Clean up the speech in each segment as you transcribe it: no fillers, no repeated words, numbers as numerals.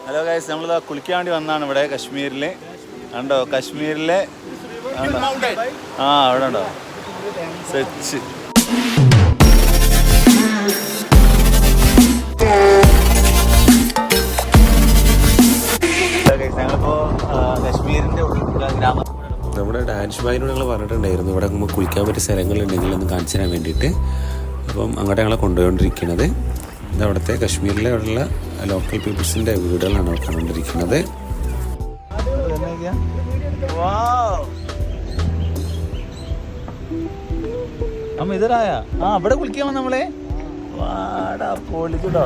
Hello guys, നമ്മളിതാ കുളിക്കാൻ വേണ്ടി വന്നതാണ് ഇവിടെ കശ്മീരിൽ. കണ്ടോ കശ്മീരിലെ അവിടെ ഉണ്ടോ സെച്ച്. ഞങ്ങളിപ്പോ കശ്മീരിന്റെ ഗ്രാമം. നമ്മുടെ ഡാൻസ് ബായിനോട് ഞങ്ങൾ പറഞ്ഞിട്ടുണ്ടായിരുന്നു ഇവിടെ നമുക്ക് കുളിക്കാൻ പറ്റിയ സ്ഥലങ്ങളുണ്ടെങ്കിൽ ഒന്ന് കാണിച്ചു തരാൻ വേണ്ടിയിട്ട്. അപ്പം അങ്ങോട്ട് ഞങ്ങളെ കൊണ്ടുപോയിക്കൊണ്ടിരിക്കുന്നത് ഇത് അവിടുത്തെ കശ്മീരിലെ ഉള്ള ലോക്കൽ പീപ്പിൾസിൻ്റെ വീടുകളാണ് അവിടെ കണ്ടുകൊണ്ടിരിക്കുന്നത്. അമ്മ ഇതരായ ഇവിടെ കുളിക്കാൻ വന്ന നമ്മളെ വാടാ പൊളിച്ചോ.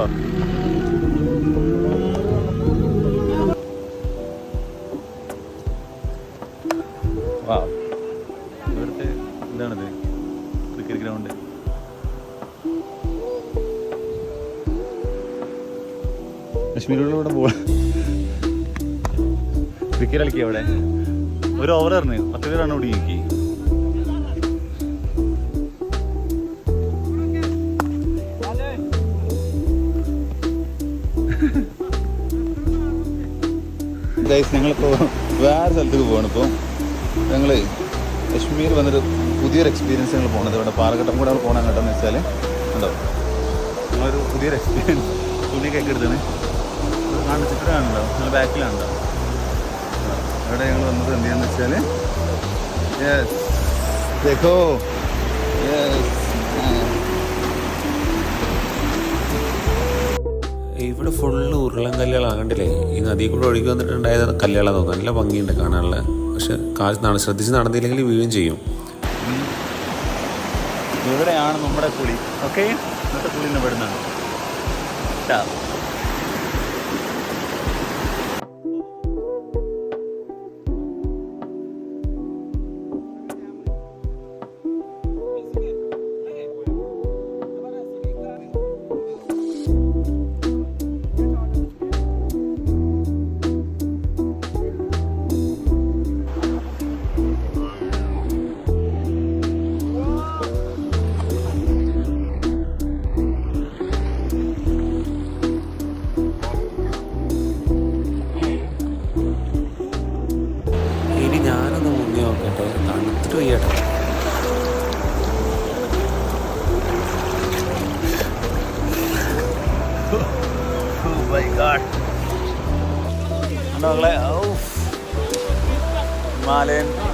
ഇവിടുത്തെ എന്താണിത്? Cricket ground. കശ്മീരിലൂടെ പോവാ ക്രിക്കറ്റ് കളിക്കുക. അവിടെ ഒരു ഓവർ എറിഞ്ഞ് 10 പേരാണ് ഓടി നോക്കി. ഗൈസ്, ഞങ്ങളിപ്പോൾ വേറെ സ്ഥലത്തേക്ക് പോവാണ്. ഇപ്പോൾ ഞങ്ങൾ കശ്മീർ വന്നൊരു പുതിയൊരു എക്സ്പീരിയൻസ് ഞങ്ങൾ പോകണത്. ഇവിടെ പാലഘട്ടം കൂടെ നമ്മൾ പോകണം. അങ്ങോട്ടെന്ന് വെച്ചാൽ ഉണ്ടോ ഞങ്ങളൊരു പുതിയൊരു എക്സ്പീരിയൻസ്. തുണിയൊക്കെ എടുത്താണ് കാണിച്ചിട്ട് കാണുന്നുണ്ടോ? ഞങ്ങൾ ബാക്കിലാണല്ലോ. ഇവിടെ ഞങ്ങൾ വന്നത് എന്തിനാന്ന് വെച്ചാൽ ദേഖോ ഇവിടെ ഫുള്ള് ഉരുളൻ കല്ലുകളാകണ്ടില്ലേ? ഈ നദിയിൽ കൂടെ ഒഴുകി വന്നിട്ടുണ്ടായത് കല്ലുകളാണ് തോന്നുന്നു. നല്ല ഭംഗിയുണ്ട് കാണാനുള്ള. പക്ഷെ ശ്രദ്ധിച്ച് നടന്നില്ലെങ്കിൽ വീഴുകയും ചെയ്യും. ഇവിടെയാണ് നമ്മുടെ കുളി. ഓക്കെ, ഇന്നത്തെ കുളി നിന്ന് ഇവിടുന്നാണ്. ഇനി ഞാനൊന്ന് മുങ്ങി നോക്കട്ടെ, തണുത്തിട്ട് വയ്യട്ടെ.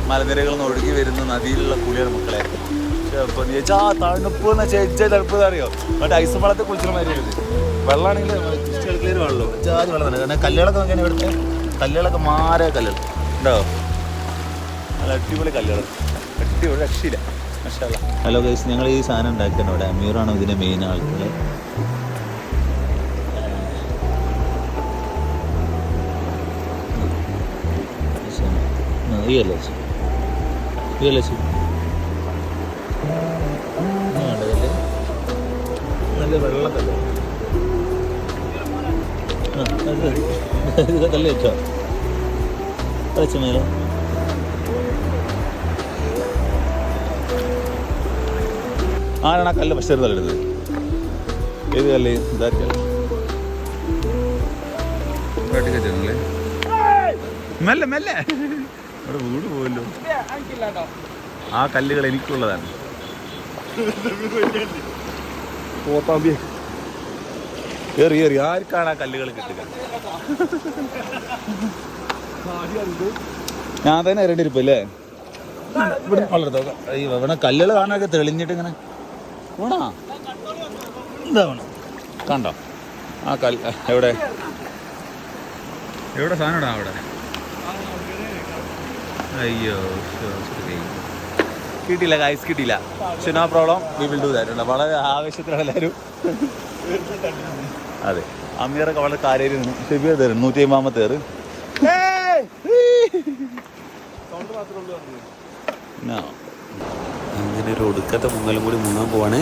മലനിരകളിൽ നിന്ന് ഒഴുകി വരുന്ന നദിയിലുള്ള കുളിയാണ് മക്കളെ. തണുപ്പ് എന്ന് വെച്ചാൽ തണുപ്പ് അറിയോ? മറ്റേ ഐസ് വെള്ളത്തെ കുളിച്ചുള്ള മാതിരി വെള്ളമാണെങ്കിൽ കളിക്കലൊരു വെള്ളമോ ജാതി വെള്ളം തന്നെ. കാരണം കല്ലുകളൊക്കെ നോക്കിയാൽ ഇവിടുത്തെ കല്ലുകളൊക്കെ മാറിയ കല്ലുകൾ ഉണ്ടോ? നല്ല അടിപൊളി കല്ലുകൾ, അടിപൊളി രക്ഷയില്ല. മാഷാഅല്ലാ. ഹലോ ഗൈസ്, ഞങ്ങൾ ഈ സാധനം ഉണ്ടാക്കിയാണ് ഇവിടെ. അമീറാണ് ഇതിൻ്റെ മെയിൻ ആൾക്കാർ. നല്ല വെള്ളക്കല്ലേ കല്ല് വെച്ചോ വെച്ച മേലെ. ആരാണ് ആ കല്ല് പക്ഷേ തല്ലെടുത്തത്? ഏത് കല്ല്? ഇതാക്കല്ലേ മെല്ലെ മെല്ലെ അവിടെ വീട് പോവല്ലോ. ആ കല്ലുകൾ എനിക്കുള്ളതാണ്. ഏറി ഏറി ആർക്കാണ് ആ കല്ലുകൾ കിട്ടുക? ഞാൻ തന്നെ എറിണ്ടിരിപ്പല്ലേ ഇവിടെ വളർത്തോ. ഇവിടെ കല്ലുകൾ കാണാനൊക്കെ തെളിഞ്ഞിട്ട് ഇങ്ങനെ വേണോ? എന്താ വേണം? കണ്ടോ ആ കല്ല്? എവിടെ എവിടെ സാധനം ഇടാം അവിടെ? അയ്യോ, കിട്ടിയില്ല ഗൈസ്, കിട്ടിയില്ല. പക്ഷെ no problem, we will do that. വളരെ ആവേശത്തിലാണ് എല്ലാവരും. അതെ, അമീറൊക്കെ വളരെ കാര്യമായിട്ട് നിന്നു. ഷെബിയ തരും 150 അങ്ങനെ ഒരു ഒടുക്കത്തെ മുങ്ങലും കൂടി മുങ്ങാൻ പോവാണ്.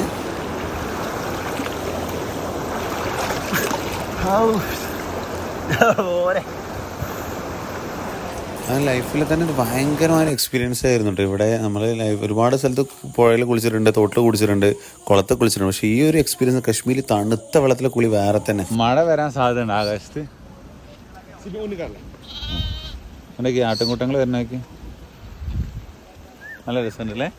ആ ലൈഫിൽ തന്നെ ഒരു ഭയങ്കരമായ എക്സ്പീരിയൻസ് ആയിരുന്നു കേട്ടോ. ഇവിടെ നമ്മൾ ഒരുപാട് സ്ഥലത്ത് പുഴയിൽ കുളിച്ചിട്ടുണ്ട്, തോട്ടിൽ കുളിച്ചിട്ടുണ്ട്, കുളത്തിൽ കുളിച്ചിട്ടുണ്ട്. പക്ഷേ ഈ ഒരു എക്സ്പീരിയൻസ് കശ്മീരിൽ തണുത്ത വെള്ളത്തിലെ കുളി വേറെ തന്നെ. മഴ വരാൻ സാധ്യതയുണ്ട് ആകാശത്ത്. എന്തൊക്കെയാ ആട്ടുംകൂട്ടങ്ങൾ വരുന്നതൊക്കെ നല്ല രസമുണ്ടല്ലേ